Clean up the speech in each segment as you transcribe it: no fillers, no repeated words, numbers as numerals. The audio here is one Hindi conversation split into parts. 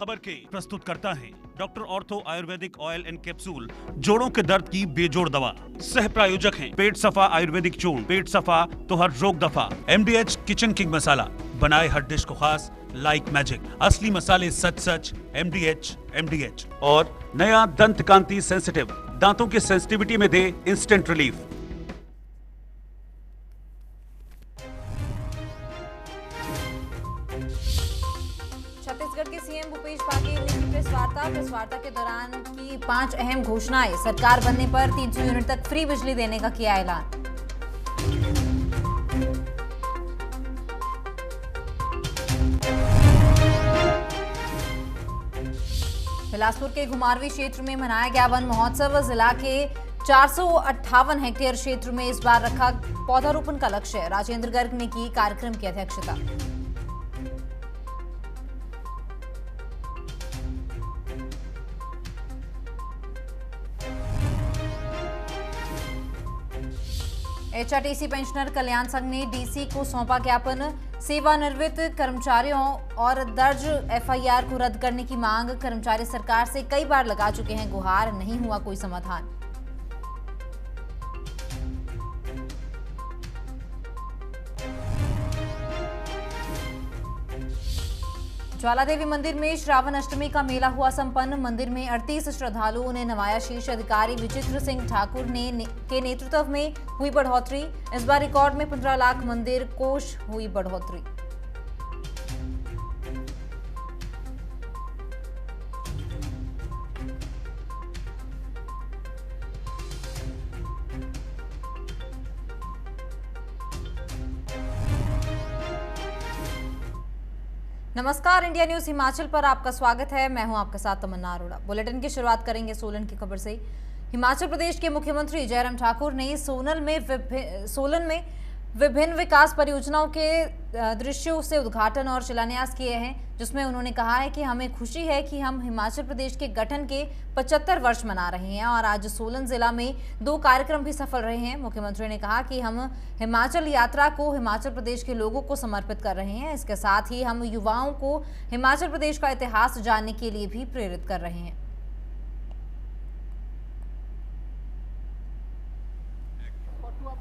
खबर के प्रस्तुत करता है doctor ortho Ayurvedic oil and capsule, जोड़ों के दर्द की बेजोड़ दवा। सह प्रायोजक हैं पेट सफा आयुर्वेदिक चूर्ण, पेट सफा तो हर रोग दफा। MDH किचन किंग मसाला, बनाए हर डिश को खास लाइक मैजिक। असली मसाले सच सच, MDH। और नया दंत कांति सेंसिटिव, दांतों की सेंसिटिविटी में दे इंस्टेंट रिलीफ। छत्तीसगढ़ के सीएम भूपेश बघेल ने की प्रेस वार्ता के दौरान की 5 अहम घोषणाएं। सरकार बनने पर 300 यूनिट तक फ्री बिजली देने का किया ऐलान। बिलासपुर के घुमारवी क्षेत्र में मनाया गया वन महोत्सव। जिला के 458 हेक्टेयर क्षेत्र में इस बार रखा पौधारोपण का लक्ष्य। राजेंद्र गर्ग ने की कार्यक्रम की अध्यक्षता। HRTC पेंशनर कल्याण संघ ने DC को सौंपा ज्ञापन। सेवानिवृत्त कर्मचारियों और दर्ज FIR को रद्द करने की मांग। कर्मचारी सरकार से कई बार लगा चुके हैं गुहार, नहीं हुआ कोई समाधान। ज्वाला देवी मंदिर में श्रावण अष्टमी का मेला हुआ संपन्न। मंदिर में 38 श्रद्धालुओं ने नवाया शीश। अधिकारी विचित्र सिंह ठाकुर के नेतृत्व में हुई बढ़ोतरी। इस बार रिकॉर्ड में 15 लाख मंदिर कोष हुई बढ़ोतरी। नमस्कार, इंडिया न्यूज हिमाचल पर आपका स्वागत है। मैं हूं आपके साथ तमन्ना अरोड़ा। बुलेटिन की शुरुआत करेंगे सोलन की खबर से। हिमाचल प्रदेश के मुख्यमंत्री जयराम ठाकुर ने सोलन में विभिन्न विकास परियोजनाओं के दृश्यों से उद्घाटन और शिलान्यास किए हैं, जिसमें उन्होंने कहा है कि हमें खुशी है कि हम हिमाचल प्रदेश के गठन के 75 वर्ष मना रहे हैं और आज सोलन जिला में 2 कार्यक्रम भी सफल रहे हैं। मुख्यमंत्री ने कहा कि हम हिमाचल यात्रा को हिमाचल प्रदेश के लोगों को समर्पित कर रहे हैं। इसके साथ ही हम युवाओं को हिमाचल प्रदेश का इतिहास जानने के लिए भी प्रेरित कर रहे हैं।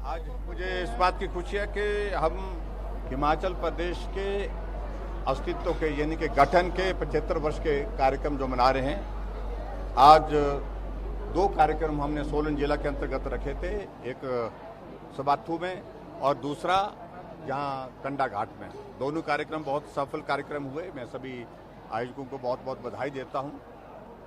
आज मुझे इस बात की खुशी है कि हम हिमाचल प्रदेश के अस्तित्व के यानी कि गठन के 75 वर्ष के कार्यक्रम जो मना रहे हैं। आज 2 कार्यक्रम हमने सोलन जिला के अंतर्गत रखे थे, एक सबाथू में और दूसरा यहाँ कंडा घाट में। दोनों कार्यक्रम बहुत सफल कार्यक्रम हुए। मैं सभी आयोजकों को बहुत बहुत बधाई देता हूँ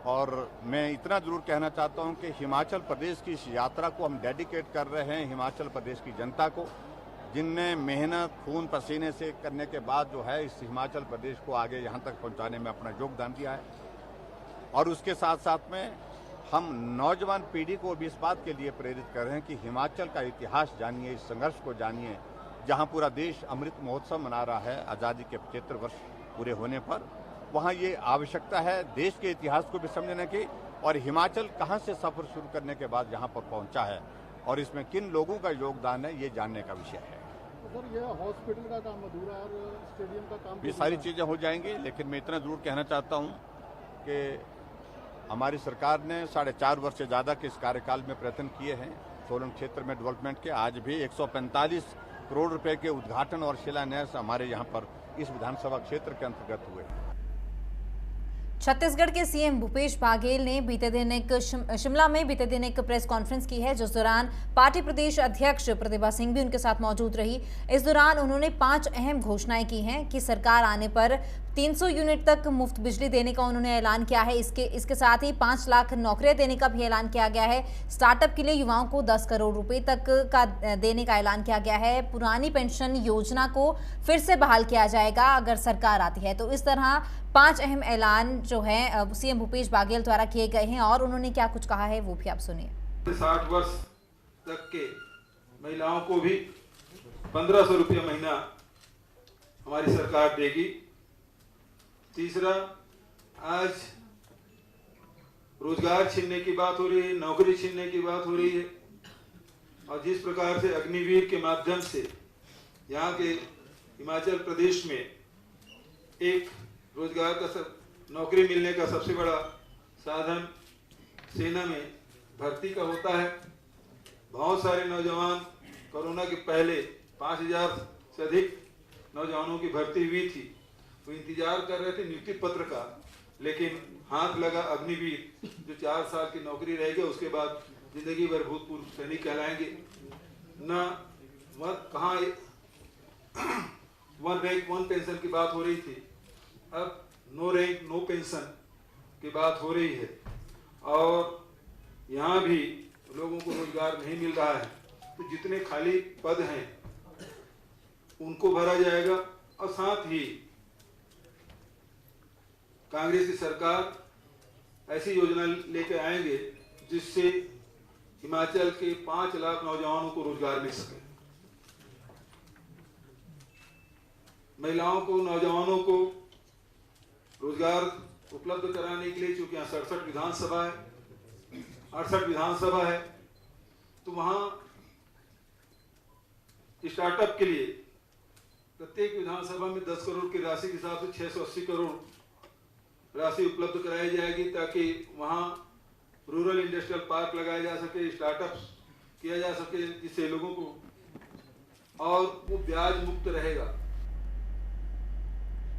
और मैं इतना जरूर कहना चाहता हूं कि हिमाचल प्रदेश की इस यात्रा को हम डेडिकेट कर रहे हैं हिमाचल प्रदेश की जनता को, जिनने मेहनत खून पसीने से करने के बाद जो है इस हिमाचल प्रदेश को आगे यहां तक पहुंचाने में अपना योगदान दिया है। और उसके साथ साथ में हम नौजवान पीढ़ी को भी इस बात के लिए प्रेरित कर रहे हैं कि हिमाचल का इतिहास जानिए, इस संघर्ष को जानिए, जहाँ पूरा देश अमृत महोत्सव मना रहा है आज़ादी के 75 वर्ष पूरे होने पर। वहाँ ये आवश्यकता है देश के इतिहास को भी समझने की और हिमाचल कहाँ से सफर शुरू करने के बाद यहाँ पर पहुँचा है और इसमें किन लोगों का योगदान है, ये जानने का विषय है। तो सर, ये हॉस्पिटल का काम अधूरा और स्टेडियम का काम, ये सारी चीज़ें हो जाएंगी, लेकिन मैं इतना जरूर कहना चाहता हूँ कि हमारी सरकार ने 4.5 वर्ष से ज़्यादा के इस कार्यकाल में प्रयत्न किए हैं सोलन क्षेत्र में डेवलपमेंट के। आज भी 145 करोड़ रुपए के उद्घाटन और शिलान्यास हमारे यहाँ पर इस विधानसभा क्षेत्र के अंतर्गत हुए। छत्तीसगढ़ के सीएम भूपेश बघेल ने शिमला में बीते दिन एक प्रेस कॉन्फ्रेंस की है, जिस दौरान पार्टी प्रदेश अध्यक्ष प्रतिभा सिंह भी उनके साथ मौजूद रही। इस दौरान उन्होंने 5 अहम घोषणाएं की हैं कि सरकार आने पर 300 यूनिट तक मुफ्त बिजली देने का उन्होंने ऐलान किया है। इसके साथ ही 5 लाख नौकरियां देने का भी ऐलान किया गया है। स्टार्टअप के लिए युवाओं को 10 करोड़ रुपए तक का देने का ऐलान किया गया है। पुरानी पेंशन योजना को फिर से बहाल किया जाएगा अगर सरकार आती है। तो इस तरह 5 अहम ऐलान जो है सीएम भूपेश बघेल द्वारा किए गए हैं और उन्होंने क्या कुछ कहा है वो भी आप सुनिए। 60 वर्ष तक के महिलाओं को भी 1500 रुपया महीना हमारी सरकार देगी। तीसरा, आज रोजगार छीनने की बात हो रही है, नौकरी छीनने की बात हो रही है और जिस प्रकार से अग्निवीर के माध्यम से यहाँ के हिमाचल प्रदेश में एक रोजगार का नौकरी मिलने का सबसे बड़ा साधन सेना में भर्ती का होता है। बहुत सारे नौजवान कोरोना के पहले 5000 से अधिक नौजवानों की भर्ती हुई थी। वो इंतजार कर रहे थे नियुक्ति पत्र का, लेकिन हाथ लगा अग्निवीर जो 4 साल की नौकरी रहेगी, उसके बाद जिंदगी भर भूतपूर्व सैनिक कहलाएंगे। न कहाँ 1 रैंक 1 पेंशन की बात हो रही थी, अब नो रैंक नो पेंशन की बात हो रही है। और यहाँ भी लोगों को रोजगार नहीं मिल रहा है, तो जितने खाली पद हैं उनको भरा जाएगा। और साथ ही कांग्रेस की सरकार ऐसी योजना लेकर आएंगे जिससे हिमाचल के 5 लाख नौजवानों को रोजगार मिल सके। महिलाओं को, नौजवानों को रोजगार उपलब्ध कराने के लिए, चूंकि यहाँ 67 विधानसभा है, 68 विधानसभा है, तो वहाँ स्टार्टअप के लिए प्रत्येक विधानसभा में 10 करोड़ की राशि के हिसाब से 680 करोड़ राशि उपलब्ध कराई जाएगी, ताकि वहाँ रूरल इंडस्ट्रियल पार्क लगाया जा सके, स्टार्टअप किया जा सके, जिससे लोगों को, और वो ब्याज मुक्त रहेगा।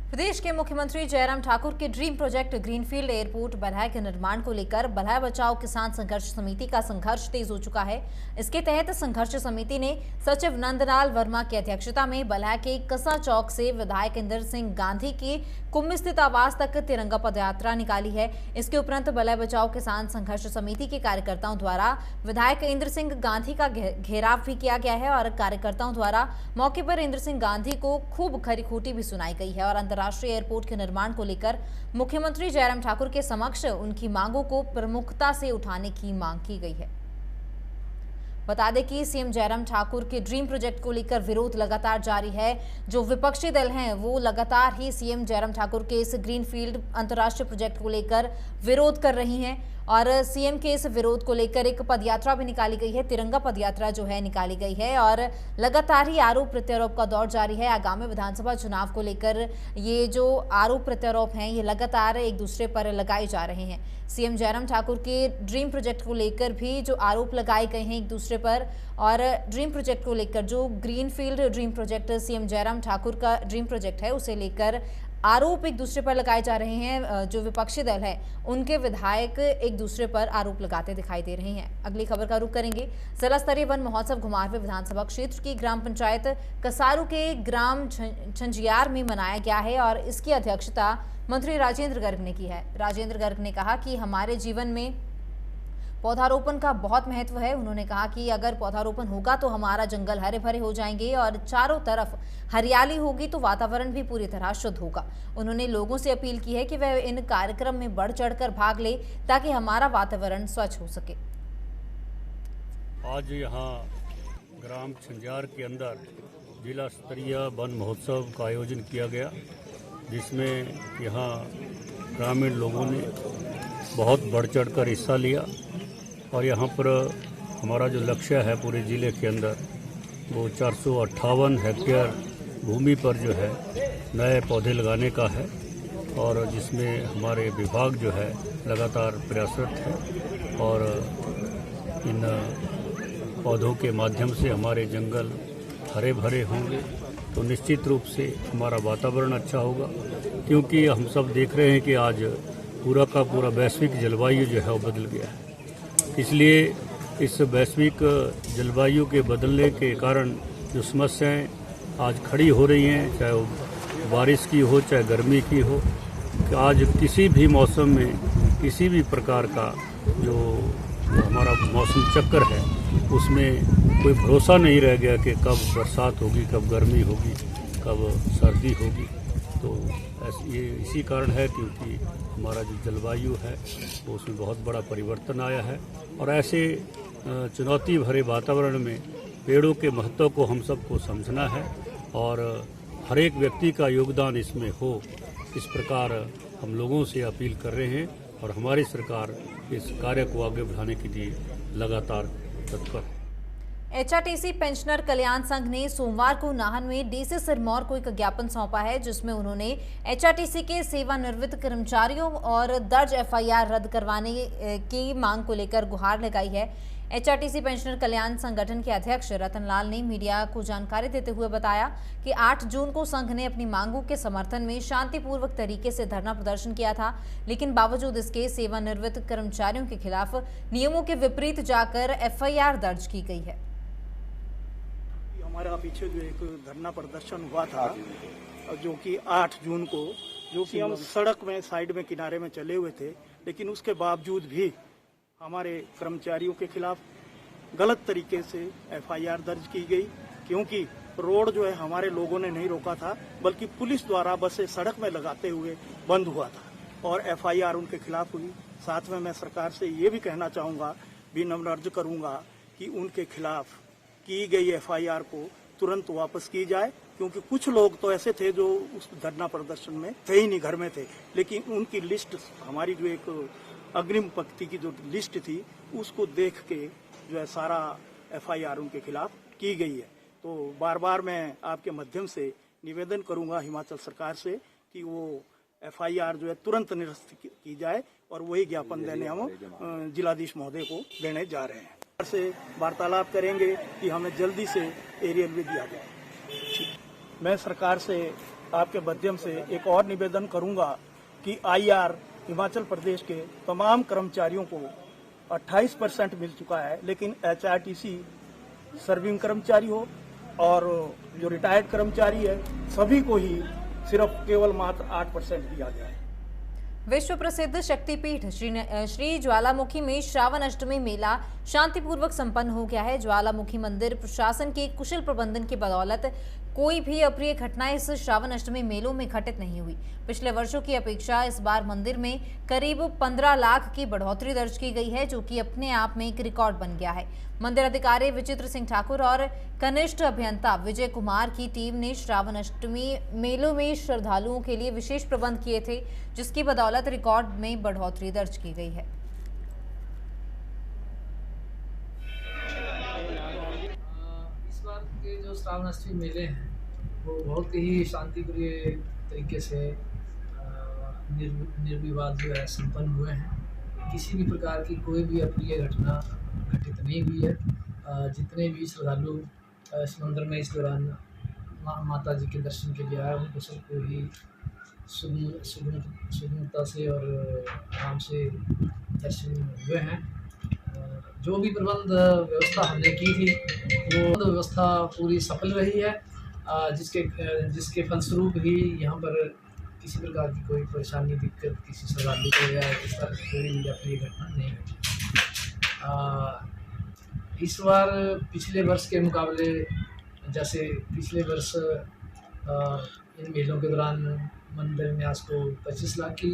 प्रदेश के मुख्यमंत्री जयराम ठाकुर के ड्रीम प्रोजेक्ट ग्रीनफील्ड एयरपोर्ट बल्हाय के निर्माण को लेकर बल्हाय बचाओ किसान संघर्ष समिति का संघर्ष तेज हो चुका है। इसके तहत संघर्ष समिति ने सचिव नंदलाल वर्मा की अध्यक्षता में बल्हाय के कसा चौक से विधायक इंद्र सिंह गांधी के कुंभ स्थित आवास तक तिरंगा पदयात्रा निकाली है। इसके उपरांत बल्हाय बचाओ किसान संघर्ष समिति के कार्यकर्ताओं द्वारा विधायक इंद्र सिंह गांधी का घेराव भी किया गया है और कार्यकर्ताओं द्वारा मौके पर इंद्र सिंह गांधी को खूब खरी खोटी भी सुनाई गई है और अंतर्राष्ट्रीय एयरपोर्ट के निर्माण को लेकर मुख्यमंत्री जयराम ठाकुर के समक्ष उनकी मांगों को प्रमुखता से उठाने की मांग की गई है। बता दें कि सीएम जयराम ठाकुर के ड्रीम प्रोजेक्ट को लेकर विरोध लगातार जारी है। जो विपक्षी दल हैं वो लगातार ही सीएम जयराम ठाकुर के इस ग्रीनफील्ड अंतर्राष्ट्रीय प्रोजेक्ट को लेकर विरोध कर रही हैं और सीएम के इस विरोध को लेकर एक पदयात्रा भी निकाली गई है, तिरंगा पदयात्रा जो है निकाली गई है और लगातार ही आरोप प्रत्यारोप का दौर जारी है। आगामी विधानसभा चुनाव को लेकर ये जो आरोप प्रत्यारोप हैं ये लगातार एक दूसरे पर लगाए जा रहे हैं। सीएम जयराम ठाकुर के ड्रीम प्रोजेक्ट को लेकर भी जो आरोप लगाए गए हैं एक दूसरे पर, और ड्रीम प्रोजेक्ट को लेकर जो greenfield dream project CM Jairam Thakur का ड्रीम प्रोजेक्ट है उसे लेकर आरोप एक दूसरे पर लगाए जा रहे हैं। जो विपक्षी दल है उनके विधायक एक दूसरे पर आरोप लगाते दिखाई दे रहे हैं। अगली खबर का रुख करेंगे। जिला स्तरीय वन महोत्सव घुमारवीं विधानसभा क्षेत्र की ग्राम पंचायत कसारू के ग्राम छंजियार में मनाया गया है और इसकी अध्यक्षता मंत्री राजेंद्र गर्ग ने की है। राजेंद्र गर्ग ने कहा कि हमारे जीवन में पौधारोपण का बहुत महत्व है। उन्होंने कहा कि अगर पौधारोपण होगा तो हमारा जंगल हरे भरे हो जाएंगे और चारों तरफ हरियाली होगी तो वातावरण भी पूरी तरह शुद्ध होगा। उन्होंने लोगों से अपील की है कि वह इन कार्यक्रम में बढ़ चढ़कर भाग ले ताकि हमारा वातावरण स्वच्छ हो सके। आज यहाँ ग्राम छंजियार के अंदर जिला स्तरीय वन महोत्सव का आयोजन किया गया, जिसमें यहाँ ग्रामीण लोगों ने बहुत बढ़ चढ़कर हिस्सा लिया और यहाँ पर हमारा जो लक्ष्य है पूरे ज़िले के अंदर वो 458 हेक्टेयर भूमि पर जो है नए पौधे लगाने का है और जिसमें हमारे विभाग जो है लगातार प्रयासरत है और इन पौधों के माध्यम से हमारे जंगल हरे भरे होंगे तो निश्चित रूप से हमारा वातावरण अच्छा होगा, क्योंकि हम सब देख रहे हैं कि आज पूरा का पूरा वैश्विक जलवायु जो है वो बदल गया है। इसलिए इस वैश्विक जलवायु के बदलने के कारण जो समस्याएं आज खड़ी हो रही हैं, चाहे वो बारिश की हो चाहे गर्मी की हो, कि आज किसी भी मौसम में किसी भी प्रकार का जो हमारा मौसम चक्कर है उसमें कोई भरोसा नहीं रह गया कि कब बरसात होगी, कब गर्मी होगी, कब सर्दी होगी। तो ये इसी कारण है क्योंकि हमारा जो जलवायु है वो उसमें बहुत बड़ा परिवर्तन आया है और ऐसे चुनौती भरे वातावरण में पेड़ों के महत्व को हम सबको समझना है और हर एक व्यक्ति का योगदान इसमें हो, इस प्रकार हम लोगों से अपील कर रहे हैं और हमारी सरकार इस कार्य को आगे बढ़ाने के लिए लगातार तत्पर है। एचआरटीसी पेंशनर कल्याण संघ ने सोमवार को नाहन में डीसी सिरमौर को एक ज्ञापन सौंपा है, जिसमें उन्होंने एचआरटीसी के सेवानिवृत्त कर्मचारियों और दर्ज एफआईआर रद्द करवाने की मांग को लेकर गुहार लगाई है। एचआरटीसी पेंशनर कल्याण संगठन के अध्यक्ष रतनलाल ने मीडिया को जानकारी देते हुए बताया कि 8 जून को संघ ने अपनी मांगों के समर्थन में शांतिपूर्वक तरीके से धरना प्रदर्शन किया था, लेकिन बावजूद इसके सेवानिवृत्त कर्मचारियों के खिलाफ नियमों के विपरीत जाकर एफआईआर दर्ज की गई है। हमारा पीछे जो एक धरना प्रदर्शन हुआ था, जो कि 8 जून को, जो कि हम सड़क में साइड में किनारे में चले हुए थे, लेकिन उसके बावजूद भी हमारे कर्मचारियों के खिलाफ गलत तरीके से एफआईआर दर्ज की गई, क्योंकि रोड जो है हमारे लोगों ने नहीं रोका था, बल्कि पुलिस द्वारा बसें सड़क में लगाते हुए बंद हुआ था और एफआईआर उनके खिलाफ हुई। साथ में मैं सरकार से ये भी कहना चाहूँगा, विनम्र अर्ज करूँगा कि उनके खिलाफ की गई एफआईआर को तुरंत वापस की जाए, क्योंकि कुछ लोग तो ऐसे थे जो उस धरना प्रदर्शन में थे ही नहीं, घर में थे, लेकिन उनकी लिस्ट, हमारी जो एक अग्रिम पंक्ति की जो लिस्ट थी, उसको देख के जो है सारा एफआईआर उनके खिलाफ की गई है। तो बार बार मैं आपके माध्यम से निवेदन करूंगा हिमाचल सरकार से कि वो एफआईआर जो है तुरंत निरस्त की जाए, और वही ज्ञापन देने हम जिलाधीश महोदय को देने जा रहे हैं। से वार्तालाप करेंगे कि हमें जल्दी से एरियल भी दिया जाए। मैं सरकार से आपके माध्यम से एक और निवेदन करूंगा कि आईआर हिमाचल प्रदेश के तमाम कर्मचारियों को 28% मिल चुका है, लेकिन एचआरटीसी सर्विंग कर्मचारी हो और जो रिटायर्ड कर्मचारी है, सभी को ही सिर्फ केवल मात्र 8% दिया गया है। विश्व प्रसिद्ध शक्तिपीठ श्री ज्वालामुखी में श्रावण अष्टमी मेला शांतिपूर्वक संपन्न हो गया है। ज्वालामुखी मंदिर प्रशासन के कुशल प्रबंधन की बदौलत कोई भी अप्रिय घटना इस श्रावण अष्टमी मेलों में घटित नहीं हुई। पिछले वर्षों की अपेक्षा इस बार मंदिर में करीब 15 लाख की बढ़ोतरी दर्ज की गई है, जो कि अपने आप में एक रिकॉर्ड बन गया है। मंदिर अधिकारी विचित्र सिंह ठाकुर और कनिष्ठ अभियंता विजय कुमार की टीम ने श्रावण अष्टमी मेलों में श्रद्धालुओं के लिए विशेष प्रबंध किए थे, जिसकी बदौलत रिकॉर्ड में बढ़ोतरी दर्ज की गई है। इस बार के जो श्रावण अष्टमी मेले हैं वो बहुत ही शांतिप्रिय तरीके से निर्विवाद जो है संपन्न हुए हैं। किसी भी प्रकार की कोई भी अप्रिय घटना घटित नहीं हुई है। जितने भी श्रद्धालु इस मंदिर में इस दौरान माता जी के दर्शन के लिए आए, उनको सबको ही सुगमता से और आराम से दर्शन हुए हैं। जो भी प्रबंध व्यवस्था हमने की थी, वो व्यवस्था पूरी सफल रही है, जिसके फलस्वरूप ही यहाँ पर किसी प्रकार की कोई परेशानी, दिक्कत किसी श्रद्धालु को या इस तरह की कोई अप्रिय घटना नहीं घटी। इस बार पिछले वर्ष के मुकाबले, जैसे पिछले वर्ष इन मेलों के दौरान मंदिर न्यास को 25 लाख की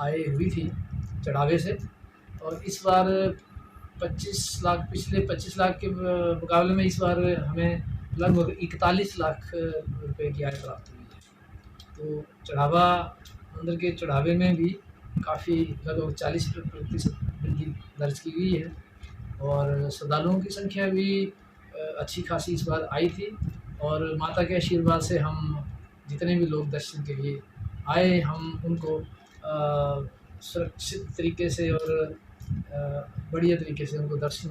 आय हुई थी चढ़ावे से, और इस बार 25 लाख, पिछले 25 लाख के मुकाबले में इस बार हमें लगभग 41 लाख रुपए की आय प्राप्त हुई है। तो चढ़ावा, मंदिर के चढ़ावे में भी काफ़ी लगभग 40% वृद्धि दर्ज की गई है, और श्रद्धालुओं की संख्या भी अच्छी खासी इस बार आई थी। और माता के आशीर्वाद से हम जितने भी लोग दर्शन के लिए आए, हम उनको सुरक्षित तरीके से और बढ़िया तरीके से उनको दर्शन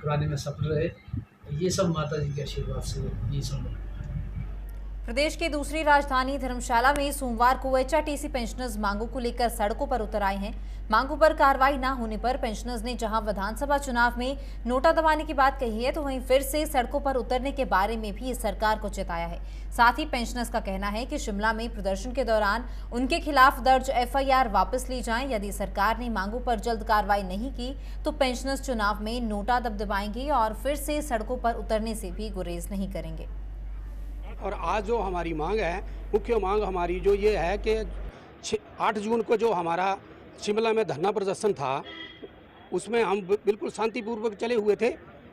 कराने में सफल रहे। ये सब माता जी के आशीर्वाद से ये संभव। प्रदेश की दूसरी राजधानी धर्मशाला में सोमवार को एचआरटीसी पेंशनर्स मांगों को लेकर सड़कों पर उतर आए हैं। मांगों पर कार्रवाई न होने पर पेंशनर्स ने जहां विधानसभा चुनाव में नोटा दबाने की बात कही है, तो वहीं फिर से सड़कों पर उतरने के बारे में भी सरकार को चेताया है। साथ ही पेंशनर्स का कहना है कि शिमला में प्रदर्शन के दौरान उनके खिलाफ दर्ज एफआईआर वापस ली जाएं। यदि सरकार ने मांगों पर जल्द कार्रवाई नहीं की तो पेंशनर्स चुनाव में नोटा दबदबाएंगे और फिर से सड़कों पर उतरने से भी गुरेज नहीं करेंगे। और आज जो हमारी मांग है, मुख्य मांग हमारी जो ये है कि 8 जून को जो हमारा शिमला में धरना प्रदर्शन था, उसमें हम बिल्कुल शांतिपूर्वक चले हुए थे,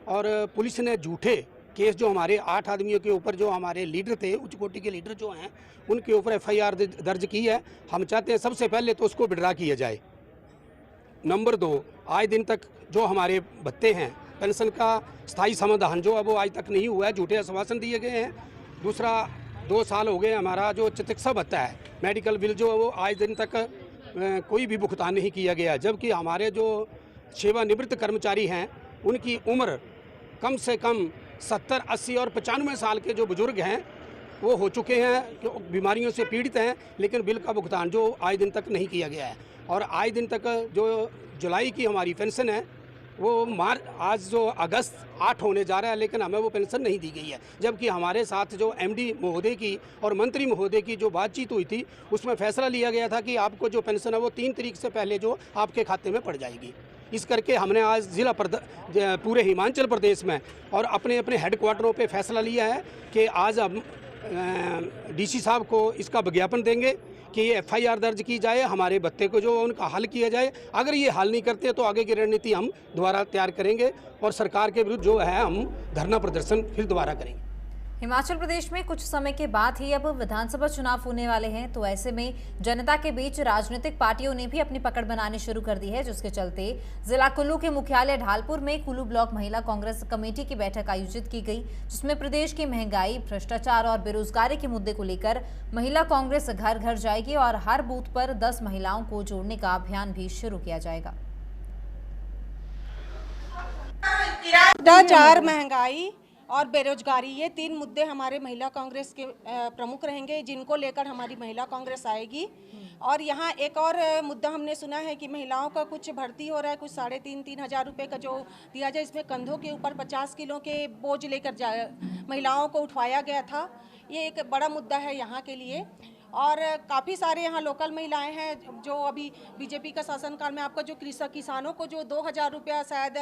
और पुलिस ने झूठे केस जो हमारे 8 आदमियों के ऊपर, जो हमारे लीडर थे, उच्च कोटि के लीडर जो हैं, उनके ऊपर एफआईआर दर्ज की है। हम चाहते हैं सबसे पहले तो उसको विड्रा किया जाए। नंबर 2, आज दिन तक जो हमारे भत्ते हैं पेंशन का स्थायी समाधान जो है वो आज तक नहीं हुआ है, झूठे आश्वासन दिए गए हैं। दूसरा 2 साल हो गए हमारा जो चिकित्सा भत्ता है, मेडिकल बिल जो है वो आज दिन तक कोई भी भुगतान नहीं किया गया, जबकि हमारे जो सेवानिवृत्त कर्मचारी हैं उनकी उम्र कम से कम 70, 80 और 95 साल के जो बुजुर्ग हैं वो हो चुके हैं, जो बीमारियों से पीड़ित हैं, लेकिन बिल का भुगतान जो आज दिन तक नहीं किया गया है। और आज दिन तक जो जुलाई की हमारी पेंशन है वो आज जो अगस्त 8 होने जा रहा है, लेकिन हमें वो पेंशन नहीं दी गई है, जबकि हमारे साथ जो एमडी महोदय की और मंत्री महोदय की जो बातचीत हुई थी उसमें फैसला लिया गया था कि आपको जो पेंशन है वो 3 तारीख से पहले जो आपके खाते में पड़ जाएगी। इस करके हमने आज पूरे हिमाचल प्रदेश में और अपने अपने हेडक्वार्टरों पे फैसला लिया है कि आज हम डीसी साहब को इसका विज्ञापन देंगे कि ये FIR दर्ज की जाए, हमारे भत्ते को जो उनका हल किया जाए। अगर ये हल नहीं करते तो आगे की रणनीति हम दोबारा तैयार करेंगे और सरकार के विरुद्ध जो है हम धरना प्रदर्शन फिर दोबारा करेंगे। हिमाचल प्रदेश में कुछ समय के बाद ही अब विधानसभा चुनाव होने वाले हैं, तो ऐसे में जनता के बीच राजनीतिक पार्टियों ने भी अपनी पकड़ बनानी शुरू कर दी है, जिसके चलते जिला कुल्लू के मुख्यालय ढालपुर में कुल्लू ब्लॉक महिला कांग्रेस कमेटी की बैठक आयोजित की गई, जिसमें प्रदेश की महंगाई, भ्रष्टाचार और बेरोजगारी के मुद्दे को लेकर महिला कांग्रेस घर घर जाएगी और हर बूथ पर 10 महिलाओं को जोड़ने का अभियान भी शुरू किया जाएगा। भ्रष्टाचार, महंगाई और बेरोजगारी, ये 3 मुद्दे हमारे महिला कांग्रेस के प्रमुख रहेंगे, जिनको लेकर हमारी महिला कांग्रेस आएगी। और यहाँ एक और मुद्दा हमने सुना है कि महिलाओं का कुछ भर्ती हो रहा है, कुछ 3,500 हज़ार रुपये का जो दिया जाए, इसमें कंधों के ऊपर 50 किलो के बोझ लेकर महिलाओं को उठवाया गया था। ये एक बड़ा मुद्दा है यहाँ के लिए। और काफ़ी सारे यहाँ लोकल महिलाएं हैं जो अभी बीजेपी का शासनकाल में आपका जो किसानों को जो 2,000 रुपया शायद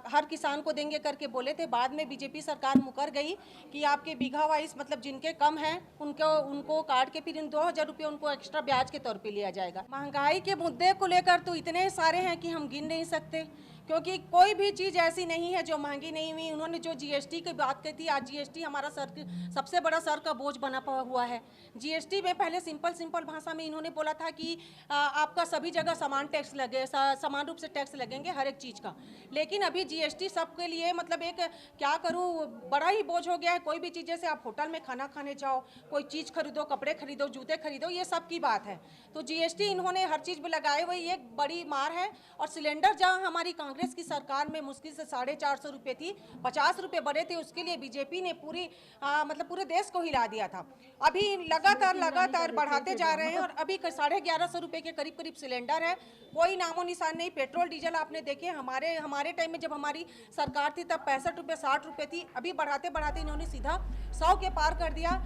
हर किसान को देंगे करके बोले थे, बाद में बीजेपी सरकार मुकर गई कि आपके बीघा वाइज मतलब जिनके कम हैं उनको काट के फिर इन 2,000 रुपये उनको एक्स्ट्रा ब्याज के तौर पे लिया जाएगा। महंगाई के मुद्दे को लेकर तो इतने सारे हैं कि हम गिन नहीं सकते, क्योंकि कोई भी चीज़ ऐसी नहीं है जो महंगी नहीं हुई। उन्होंने जो GST की बात की थी, आज GST हमारा सबसे बड़ा सर का बोझ बना हुआ है। GST में पहले सिंपल भाषा में इन्होंने बोला था कि आपका सभी जगह समान टैक्स लगे, समान रूप से टैक्स लगेंगे हर एक चीज़ का, लेकिन अभी GST सबके लिए मतलब एक क्या करूँ बड़ा ही बोझ हो गया है। कोई भी चीज़, जैसे आप होटल में खाना खाने जाओ, कोई चीज़ खरीदो, कपड़े खरीदो, जूते खरीदो, ये सब की बात है। तो GST इन्होंने हर चीज़ में लगाए हुए, ये एक बड़ी मार है। और सिलेंडर जहाँ हमारी कांग्रेस की सरकार में मुश्किल से 450 रुपये थी, 50 रुपये बढ़े थे, उसके लिए बीजेपी ने मतलब पूरे देश को हिला दिया था। अभी लगातार बढ़ाते जा रहे हैं और अभी 1150 रुपये के करीब सिलेंडर है, कोई नामो निशान नहीं। पेट्रोल डीजल आपने देखे, हमारे टाइम में जब हमारी सरकार थी तब 65 रुपये 60 रुपये थी, अभी बढ़ाते इन्होंने सीधा 100 के पार कर दिया।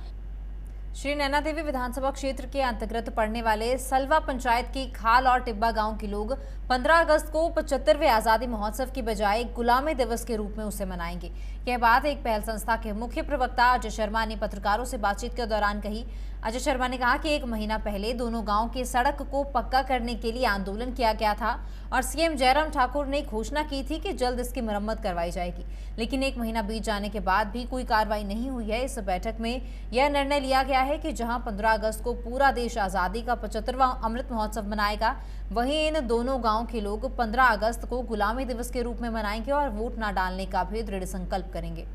श्री नैना देवी विधानसभा क्षेत्र के अंतर्गत पड़ने वाले सलवा पंचायत की खाल और टिब्बा गांव के लोग 15 अगस्त को 75वें आज़ादी महोत्सव की बजाय गुलामी दिवस के रूप में उसे मनाएंगे। यह बात एक पहल संस्था के मुख्य प्रवक्ता अजय शर्मा ने पत्रकारों से बातचीत के दौरान कही। अजय शर्मा ने कहा कि 1 महीना पहले दोनों गांव की सड़क को पक्का करने के लिए आंदोलन किया गया था और सीएम जयराम ठाकुर ने घोषणा की थी कि जल्द इसकी मरम्मत करवाई जाएगी, लेकिन 1 महीना बीत जाने के बाद भी कोई कार्रवाई नहीं हुई है। इस बैठक में यह निर्णय लिया गया है कि जहां 15 अगस्त को पूरा देश आज़ादी का 75वां अमृत महोत्सव मनाएगा, वहीं इन दोनों गाँव के लोग 15 अगस्त को गुलामी दिवस के रूप में मनाएंगे और वोट न डालने का भी दृढ़ संकल्प करेंगे।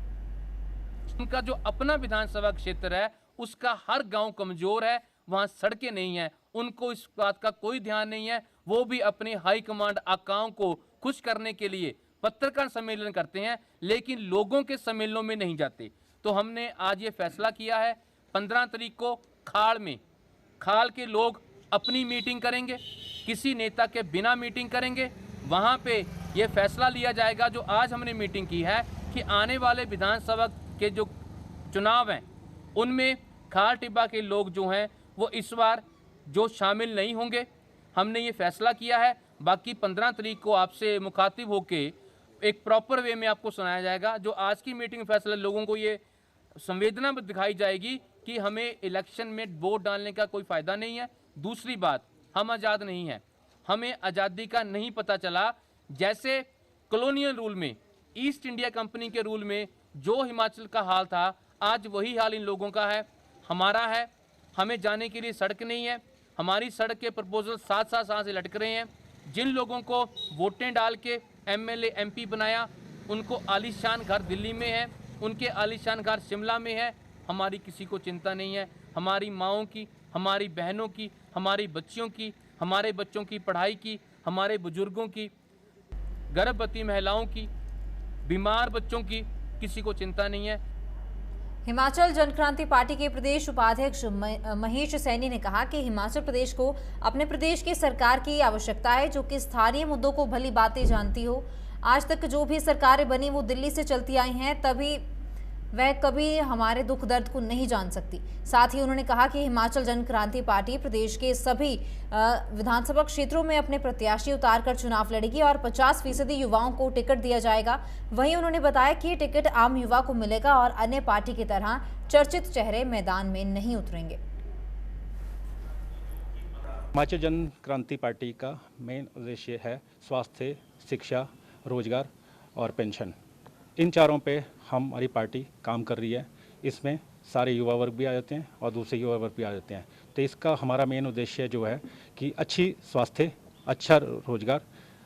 उनका जो अपना विधानसभा क्षेत्र है उसका हर गांव कमजोर है, वहां सड़कें नहीं है, उनको इस बात का कोई ध्यान नहीं है। वो भी अपने हाईकमांड आकाओं को खुश करने के लिए पत्रकार सम्मेलन करते हैं, लेकिन लोगों के सम्मेलनों में नहीं जाते। तो हमने आज ये फैसला किया है 15 तारीख को खाल के लोग अपनी मीटिंग करेंगे, किसी नेता के बिना मीटिंग करेंगे। वहाँ पे ये फैसला लिया जाएगा जो आज हमने मीटिंग की है कि आने वाले विधानसभा के जो चुनाव हैं उनमें खाल टिब्बा के लोग जो हैं वो इस बार जो शामिल नहीं होंगे। हमने ये फैसला किया है। बाकी 15 तारीख को आपसे मुखातिब होके एक प्रॉपर वे में आपको सुनाया जाएगा। जो आज की मीटिंग में फैसला, लोगों को ये संवेदना दिखाई जाएगी कि हमें इलेक्शन में वोट डालने का कोई फ़ायदा नहीं है। दूसरी बात, हम आज़ाद नहीं हैं, हमें आज़ादी का नहीं पता चला। जैसे कॉलोनियल रूल में, ईस्ट इंडिया कंपनी के रूल में जो हिमाचल का हाल था, आज वही हाल इन लोगों का है, हमारा है। हमें जाने के लिए सड़क नहीं है, हमारी सड़क के प्रपोजल 7 साल से लटक रहे हैं। जिन लोगों को वोटें डाल के MLA MP बनाया उनको आलीशान घर दिल्ली में है, उनके आलीशान घर शिमला में है। हमारी किसी को चिंता नहीं है। हमारी माँओं की, हमारी बहनों की, हमारी बच्चियों की, हमारे बच्चों की पढ़ाई की, हमारे बुजुर्गों की, गर्भवती महिलाओं की, बीमार बच्चों की किसी को चिंता नहीं है। हिमाचल जन क्रांति पार्टी के प्रदेश उपाध्यक्ष महेश सैनी ने कहा कि हिमाचल प्रदेश को अपने प्रदेश की सरकार की आवश्यकता है, जो कि स्थानीय मुद्दों को भली बातें जानती हो। आज तक जो भी सरकारें बनी वो दिल्ली से चलती आई हैं, तभी वह कभी हमारे दुख दर्द को नहीं जान सकती। साथ ही उन्होंने कहा कि हिमाचल जन क्रांति पार्टी प्रदेश के सभी विधानसभा क्षेत्रों में अपने प्रत्याशी उतारकर चुनाव लड़ेगी और 50% युवाओं को टिकट दिया जाएगा। वहीं उन्होंने बताया कि ये टिकट आम युवा को मिलेगा और अन्य पार्टी की तरह चर्चित चेहरे मैदान में नहीं उतरेंगे। हिमाचल जन क्रांति पार्टी का मेन उद्देश्य है स्वास्थ्य, शिक्षा, रोजगार और पेंशन। इन चारों पे हमारी पार्टी काम कर रही है। इसमें सारे युवा वर्ग भी आ जाते हैं और दूसरे युवा वर्ग भी आ जाते हैं। तो इसका हमारा मेन उद्देश्य जो है कि अच्छी स्वास्थ्य, अच्छा रोजगार,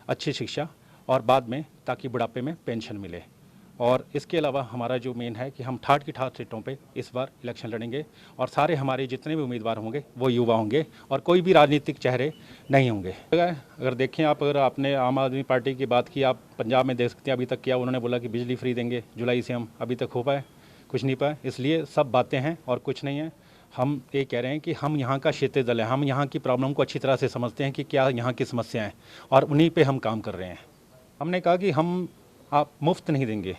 अच्छी शिक्षा और बाद में ताकि बुढ़ापे में पेंशन मिले। और इसके अलावा हमारा जो मेन है कि हम ठाठ की ठाठ सीटों पे इस बार इलेक्शन लड़ेंगे और सारे हमारे जितने भी उम्मीदवार होंगे वो युवा होंगे और कोई भी राजनीतिक चेहरे नहीं होंगे। अगर देखें आप, अगर आपने आम आदमी पार्टी की बात की, आप पंजाब में देख सकते हैं, अभी तक किया उन्होंने बोला कि बिजली फ्री देंगे जुलाई से, हम अभी तक हो पाए कुछ नहीं पाए। इसलिए सब बातें हैं और कुछ नहीं है। हम ये कह रहे हैं कि हम यहाँ का क्षेत्रीय दल है, हम यहाँ की प्रॉब्लम को अच्छी तरह से समझते हैं कि क्या यहाँ की समस्याएँ हैं और उन्हीं पर हम काम कर रहे हैं। हमने कहा कि हम आप मुफ्त नहीं देंगे,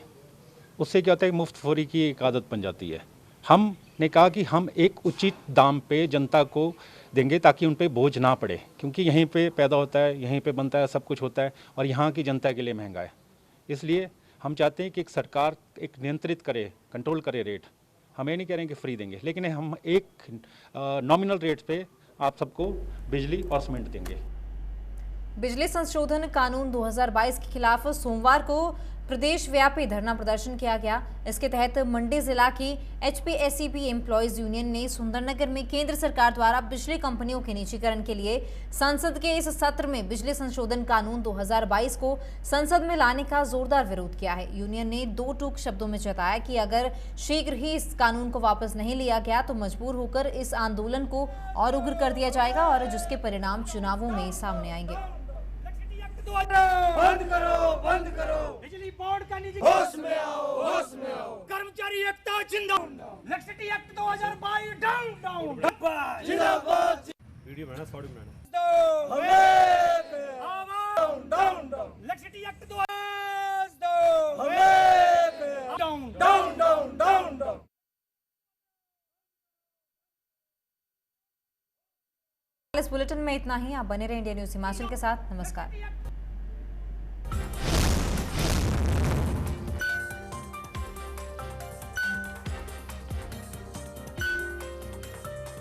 उससे क्या होता है मुफ्तखोरी की एक आदत बन जाती है। हमने कहा कि हम एक उचित दाम पे जनता को देंगे ताकि उन पे बोझ ना पड़े, क्योंकि यहीं पे पैदा होता है, यहीं पे बनता है, सब कुछ होता है और यहाँ की जनता के लिए महंगा है। इसलिए हम चाहते हैं कि एक सरकार एक नियंत्रित करे, कंट्रोल करे रेट। हम ये नहीं कह रहे हैं कि फ्री देंगे, लेकिन हम एक नॉमिनल रेट पे आप सबको बिजली और सीमेंट देंगे। बिजली संशोधन कानून 2022 के खिलाफ सोमवार को प्रदेश व्यापी धरना प्रदर्शन किया गया। इसके तहत मंडी जिला की HPSCP एम्प्लॉयज यूनियन ने सुंदरनगर में केंद्र सरकार द्वारा बिजली कंपनियों के निजीकरण के लिए संसद के इस सत्र में बिजली संशोधन कानून 2022 को संसद में लाने का जोरदार विरोध किया है। यूनियन ने दो टूक शब्दों में जताया कि अगर शीघ्र ही इस कानून को वापस नहीं लिया गया तो मजबूर होकर इस आंदोलन को और उग्र कर दिया जाएगा और जिसके परिणाम चुनावों में सामने आएंगे। बंद करो बिजली बोर्ड का निजी, होश में आओ कर्मचारी एकता जिंदाबाद, इलेक्ट्रिसिटी एक्ट 2022 डाउन जिंदाबाद। वीडियो बनाना, शॉर्ट बनाना, डाउन इलेक्ट्रिसिटी एक्ट 2022 डाउन। इस बुलेटिन में इतना ही। आप बने रहे इंडिया न्यूज हिमाचल के साथ। नमस्कार।